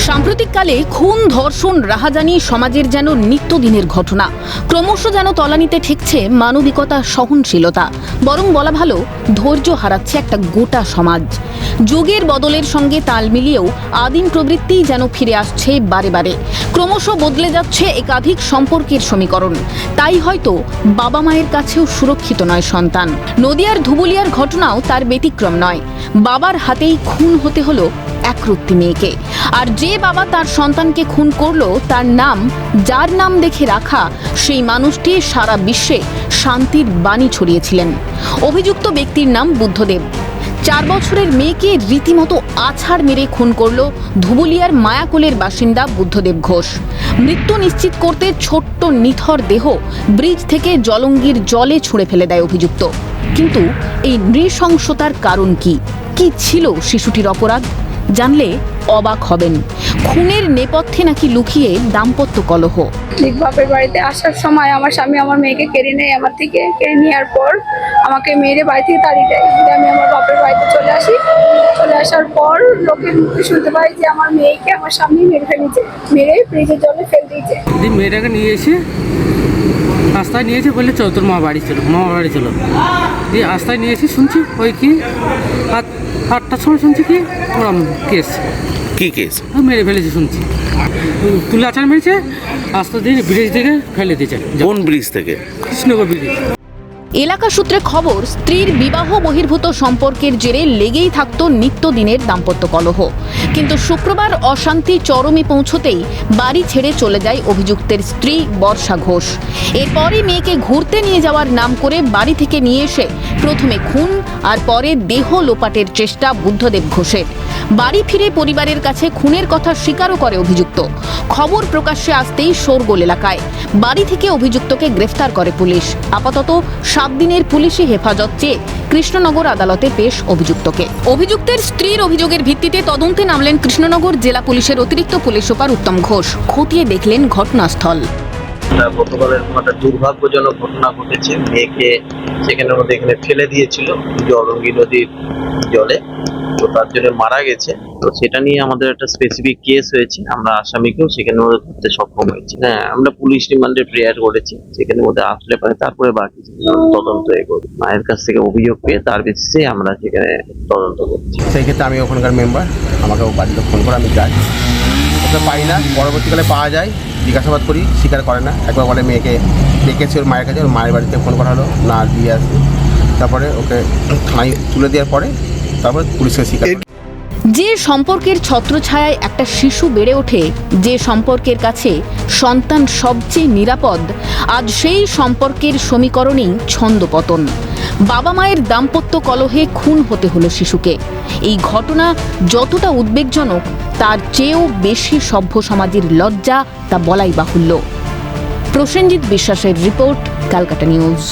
সাম্প্রতিককালে খুন, ধর্ষণ, রাহাজানি সমাজের যেন নিত্যদিনের ঘটনা। ক্রমশ যেন তলানিতে ঠেকছে মানবিকতা, সহনশীলতা, বরং বলা ভালো ধৈর্য হারাচ্ছে একটা গোটা সমাজ। যুগের বদলের সঙ্গে তাল মিলিয়েও আদিম প্রবৃত্তি যেন ফিরে আসছে বারে বারে। ক্রমশ বদলে যাচ্ছে একাধিক সম্পর্কের সমীকরণ। তাই হয়তো বাবা মায়ের কাছেও সুরক্ষিত নয় সন্তান। নদিয়ার ধুবুলিয়ার ঘটনাও তার ব্যতিক্রম নয়। বাবার হাতেই খুন হতে হলো একরত্তি মেয়েকে। আর যে বাবা তার সন্তানকে খুন করলো, তার নাম, যার নাম দেখে রাখা, সেই মানুষটি সারা বিশ্বে শান্তির বাণী ছড়িয়েছিলেন। অভিযুক্ত ব্যক্তির নাম বুদ্ধদেব। 4 বছরের মেয়েকে রীতিমতো আছাড় মেরে খুন করল ধুবুলিয়ার মায়াকোলের বাসিন্দা বুদ্ধদেব ঘোষ। মৃত্যু নিশ্চিত করতে ছোট্ট নিথর দেহ ব্রিজ থেকে জলঙ্গির জলে ছুঁড়ে ফেলে দেয় অভিযুক্ত। কিন্তু এই নৃশংসতার কারণ কি ছিল শিশুটির অপরাধ? জানলে অবাক হবেন। খুনের নেপথ্যে নাকি লুকিয়ে দাম্পত্য কলহ। ঠিক বাপের বাড়িতে আসার সময় আমার স্বামী আমার মেয়েকে কেড়ে নেয়। আমার থেকে কেড়ে নেওয়ার পর আমাকে মেয়ের বাড়ি থেকে তাড়িয়ে দেয়। আমি আমার বাপের বাড়িতে চলে আসি। চলে আসার পর লোকের মুখে শুনতে পাই যে আমার মেয়েকে আমার স্বামী মেরে ফেলেছে, মেরে ফ্রিজের জলে ফেলে দিয়েছে। মেয়েটাকে নিয়ে এসে রাস্তায় নিয়েছে, বললে চল তোর মা বাড়ি চলো। দিয়ে রাস্তায় নিয়ে এসে শুনছি ওই কি 8টার সময় শুনছি কি ওরম কেস। কি কেস? মেরে ফেলেছে শুনছি, তুলে আছাড় মেরেছে, রাস্তা দিয়ে ব্রিজ থেকে ফেলে দিয়েছে। কোন ব্রিজ থেকে? কৃষ্ণনগর ব্রিজ। এলাকা সূত্রে খবর, স্ত্রীর বিবাহ বহির্ভূত সম্পর্কের জেরে লেগেই থাকতো নিত্যদিনের দাম্পত্য কলহ। কিন্তু শুক্রবার অশান্তি চরমে পৌঁছতেই বাড়ি ছেড়ে চলে যায় অভিযুক্তের স্ত্রী বর্ষা ঘোষ। এরপরে মেয়েকে ঘুরতে নিয়ে যাওয়ার নাম করে বাড়ি থেকে নিয়ে এসে প্রথমে খুন আর পরে দেহ লোপাটের চেষ্টা বুদ্ধদেব ঘোষের। বাড়ি ফিরে পরিবারের কাছে খুনের কথা স্বীকারও করে অভিযুক্ত। খবর প্রকাশ্যে আসতেই শোরগোল এলাকায়। বাড়ি থেকে অভিযুক্তকে গ্রেফতার করে পুলিশ। আপাতত 7 দিনের পুলিশি হেফাজত চেয়ে কৃষ্ণনগর আদালতে পেশ অভিযুক্তকে। অভিযুক্তের স্ত্রীর অভিযোগের ভিত্তিতে তদন্তে নামলেন কৃষ্ণনগর জেলা পুলিশের অতিরিক্ত পুলিশ সুপার উত্তম ঘোষ। খতিয়ে দেখলেন ঘটনাস্থল। গতকালের একটা দুর্ভাগ্যজনক ঘটনা ঘটেছে। মেয়েকে সেখানের মধ্যে এখানে ফেলে দিয়েছিল জলঙ্গি নদীর জলে, তো তার জন্য মারা গেছে। তো সেটা নিয়ে আমাদের একটা স্পেসিফিক কেস হয়েছে। আমরা আসামিকেও সেখানের মধ্যে ধরতে সক্ষম হয়েছি। হ্যাঁ, আমরা পুলিশ রিমান্ডের প্রেয়ার করেছি। সেখানের মধ্যে আসলে পরে তারপরে বাকি তদন্ত এগোবে। মায়ের কাছ থেকে অভিযোগ পেয়ে তার বেসিসে আমরা সেখানে তদন্ত করছি। সেই ক্ষেত্রে আমি ওখানকার মেম্বার, আমাকে বাড়িতে ফোন করে আমি যাই, ওকে পাই না। পরবর্তীকালে পাওয়া যায়, জিজ্ঞাসাবাদ করি, স্বীকার করে না। একবার বলে মেয়েকে ডেকেছে ওর মায়ের কাছে, ওর মায়ের বাড়িতে ফোন করা হলো, না দিয়ে আসবে। তারপরে ওকে থানায় তুলে দেওয়ার পরে তারপরে পুলিশকে স্বীকার। যে সম্পর্কের ছত্রছায়ায় একটা শিশু বেড়ে ওঠে, যে সম্পর্কের কাছে সন্তান সবচেয়ে নিরাপদ, আজ সেই সম্পর্কের সমীকরণেই ছন্দপতন। বাবা মায়ের দাম্পত্য কলহে খুন হতে হলো শিশুকে। এই ঘটনা যতটা উদ্বেগজনক, তার চেয়েও বেশি সভ্য সমাজের লজ্জা, তা বলাই বাহুল্য। প্রসেনজিৎ বিশ্বাসের রিপোর্ট, ক্যালকাটা নিউজ।